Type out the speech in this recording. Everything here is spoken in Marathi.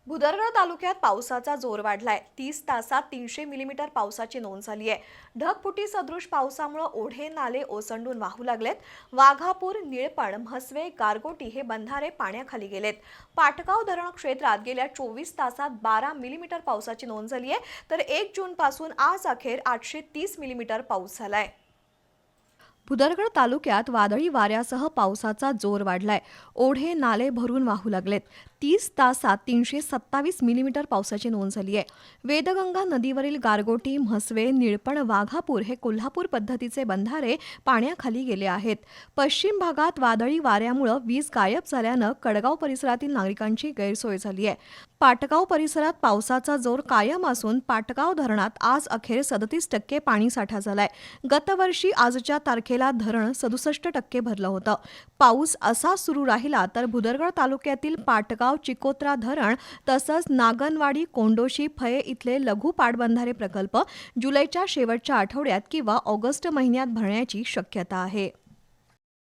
भुदरगड तालुक्यात पावसाचा जोर वाढलाय। 30 तासात 300 मिलीमीटर पावसाची नोंद झाली आहे। ढगफुटी सदृश पावसामुळे ओढे नाले ओसंडून वाहू लागलेत। वाघापूर, निळपण, म्हसवे, गारगोटी हे बंधारे पाण्याखाली गेलेत। पाटगाव धरण क्षेत्रात गेल्या 24 तासात 12 मिलीमीटर पावसाची नोंद झाली आहे, तर 1 जून पासून आज अखेर 830 मिलीमीटर पाऊस झालाय। भुदरगड तालुक्यात वादळी वाऱ्यासह पावसाचा जोर वाढलाय। ओढे नाले भरून वाहू लागलेत। 30 तासात 327 मिलीमीटर पावसाची नोंद झाली आहे। वेदगंगा नदीवरील गारगोटी, म्हसवे, निळपण, वाघापूर हे कोल्हापूर पद्धतीचे बंधारे पाण्याखाली गेले आहेत। पश्चिम भागात वादळी वाऱ्यामुळे वीज गायब झाल्यानं कडगाव परिसरातील नागरिकांची गैरसोय झाली आहे। पाटगाव परिसरात पावसाचा जोर कायम असून पाटगाव धरणात आज अखेर 37% पाणीसाठा झालाय। गतवर्षी आजच्या तारखेला धरण 67% भरलं होतं। पाऊस असा सुरू राहिला तर भुदरगड तालुक्यातील पाटगाव, चिकोत्रा धरण तसंच नागनवाडी, कोंडोशी, फये इथले लघु पाटबंधारे प्रकल्प जुलैच्या शेवटच्या आठवड्यात किंवा ऑगस्ट महिन्यात भरण्याची शक्यता आहे।